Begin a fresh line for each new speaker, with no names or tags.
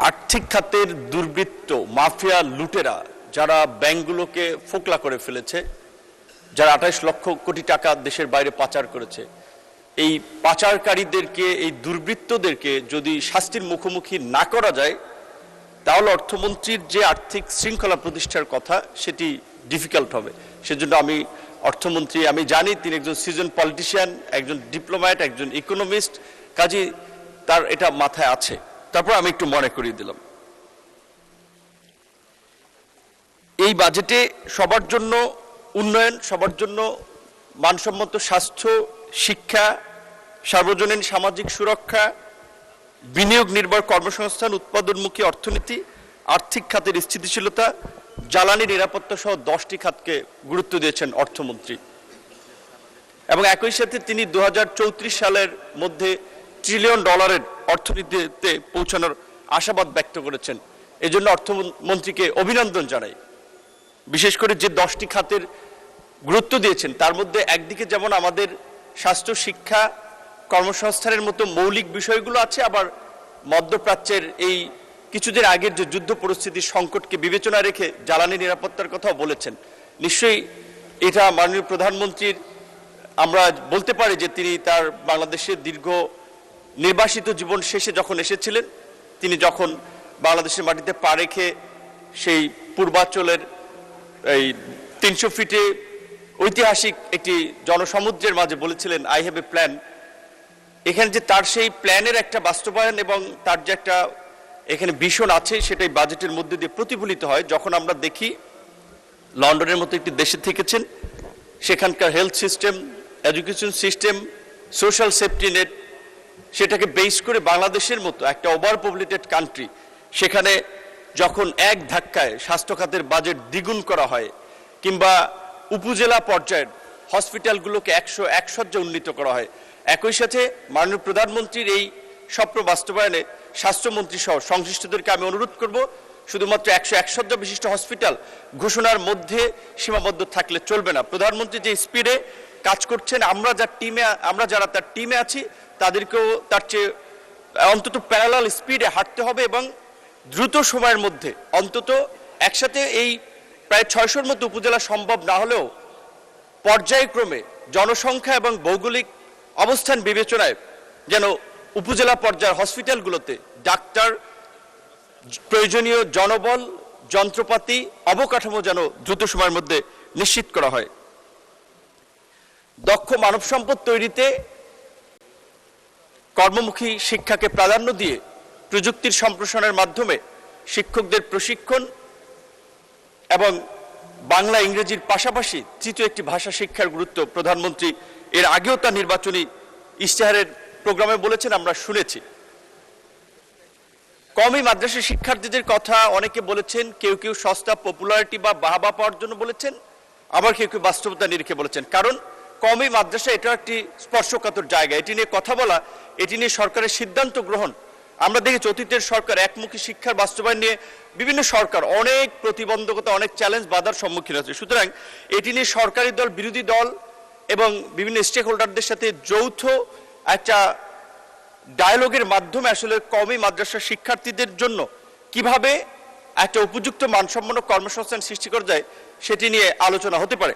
আর্থিক খাতের দুর্বৃত্ত মাফিয়া লুটেরা যারা ব্যাংকগুলোকে ফোকলা করে ফেলেছে, যারা 28 লক্ষ কোটি টাকা দেশের বাইরে পাচার করেছে, এই পাচারকারীদেরকে, এই দুর্বৃত্তদেরকে যদি শাস্তির মুখোমুখি না করা যায়, তাহলে অর্থমন্ত্রীর যে আর্থিক শৃঙ্খলা প্রতিষ্ঠার কথা সেটি ডিফিকাল্ট হবে। সেজন্য অর্থমন্ত্রী, আমি জানি তিনি একজন সিজন পলিটিশিয়ান, একজন ডিপ্লোম্যাট, একজন ইকোনমিস্ট, কাজী তার এটা মাথায় আছে। তারপর আমি একটু মনে করিয়ে দিলাম, এই বাজেটে সবার জন্য উন্নয়ন, সবার জন্য মানসম্মত স্বাস্থ্য, শিক্ষা, সার্বজনীন সামাজিক সুরক্ষা, বিনিয়োগ নির্ভর কর্মসংস্থান, উৎপাদনমুখী অর্থনীতি, আর্থিক খাতের স্থিতিশীলতা, জ্বালানি নিরাপত্তা সহ 10টি খাতকে গুরুত্ব দিয়েছেন অর্থমন্ত্রী। এবং একই সাথে তিনি 2034 সালের মধ্যে $1 ট্রিলিয়ন অর্থনীতিতে পৌঁছানোর আশাবাদ ব্যক্ত করেছেন। এজন্য অর্থমন্ত্রীকে অভিনন্দন জানাই। বিশেষ করে যে 10টি খাতের গুরুত্ব দিয়েছেন তার মধ্যে একদিকে যেমন আমাদের স্বাস্থ্য, শিক্ষা, কর্মসংস্থানের মতো মৌলিক বিষয়গুলো আছে, আবার মধ্যপ্রাচ্যের এই কিছুদিন আগের যে যুদ্ধ পরিস্থিতির সংকটকে বিবেচনায় রেখে জ্বালানি নিরাপত্তার কথাও বলেছেন। নিশ্চয়ই এটা মাননীয় প্রধানমন্ত্রীর, আমরা বলতে পারি যে তিনি তার বাংলাদেশের দীর্ঘ নির্বাসিত জীবন শেষে যখন এসেছিলেন, তিনি যখন বাংলাদেশের মাটিতে পা রেখে সেই পূর্বাঞ্চলের এই 300 ফিটে ঐতিহাসিক একটি জনসমুদ্রের মাঝে বলেছিলেন আই হ্যাভ এ প্ল্যান। এখানে যে তার সেই প্ল্যানের একটা বাস্তবায়ন এবং তার যে একটা এখানে ভীষণ আছে, সেটাই বাজেটের মধ্যে দিয়ে প্রতিফলিত হয়। যখন আমরা দেখি লন্ডনের মতো একটি দেশে থেকেছেন, সেখানকার health system, education system, social safety net, সেটাকে বেস করে বাংলাদেশের মতো একটা ওভার পপুলেটেড কান্ট্রি, সেখানে যখন এক ধাক্কায় স্বাস্থ্য খাতের বাজেট দ্বিগুণ করা হয়, কিংবা উপজেলা পর্যায়ের হসপিটালগুলোকে 101 শয্যা উন্নীত করা হয়, একই সাথে মাননীয় প্রধানমন্ত্রীর এই স্বপ্ন বাস্তবায়নে স্বাস্থ্যমন্ত্রী সহ সংশ্লিষ্টদেরকে আমি অনুরোধ করব, শুধুমাত্র 101 শয্যা বিশিষ্ট হসপিটাল ঘোষণার মধ্যে সীমাবদ্ধ থাকলে চলবে না। প্রধানমন্ত্রী যে স্পিডে কাজ করছেন, আমরা যারা তার টিমে আছি তাদেরকেও তার চেয়ে অন্তত প্যারালাল স্পিডে হাঁটতে হবে এবং দ্রুত সময়ের মধ্যে অন্তত একসাথে এই প্রায় 600-র মতো উপজেলা সম্ভব না হলেও পর্যায়ক্রমে জনসংখ্যা এবং ভৌগোলিক অবস্থান বিবেচনায় যেন উপজেলা পর্যায়ের হসপিটালগুলোতে ডাক্তার, প্রয়োজনীয় জনবল, যন্ত্রপাতি, অবকাঠামো যেন দ্রুত সময়ের মধ্যে নিশ্চিত করা হয়। দক্ষ মানব সম্পদ তৈরিতে কর্মমুখী শিক্ষাকে প্রাধান্য দিয়ে প্রযুক্তির সম্প্রসারণের মাধ্যমে শিক্ষকদের প্রশিক্ষণ এবং বাংলা ইংরেজির পাশাপাশি তৃতীয় একটি ভাষা শিক্ষার গুরুত্ব প্রধানমন্ত্রী এর আগেও তার নির্বাচনী ইশতেহারের প্রোগ্রামে বলেছেন, আমরা শুনেছি। কওমি মাদ্রাসা শিক্ষার্থীদের কথা অনেকে বলেছেন, কেউ কেউ সস্তা পপুলারিটি বা বাহবা পাওয়ার জন্য বলেছেন, আবার কেউ কেউ বাস্তবতা নিরিখে বলেছেন। কারণ কওমি মাদ্রাসা এটা একটি স্পর্শকাতর জায়গা, এটি নিয়ে কথা বলা, এটি নিয়ে সরকারের সিদ্ধান্ত গ্রহণ। আমরা দেখেছি অতীতের সরকার একমুখী শিক্ষার বাস্তবায়ন নিয়ে বিভিন্ন সরকার অনেক প্রতিবন্ধকতা, অনেক চ্যালেঞ্জ, বাধার সম্মুখীন হয়েছে। সুতরাং এটি নিয়ে সরকারি দল, বিরোধী দল এবং বিভিন্ন স্টেক হোল্ডারদের সাথে যৌথ একটা ডায়ালগের মাধ্যমে আসলে কওমি মাদ্রাসা শিক্ষার্থীদের জন্য কিভাবে একটা উপযুক্ত মানসম্পন্ন কর্মসংস্থান সৃষ্টি করা যায় সেটি নিয়ে আলোচনা হতে পারে।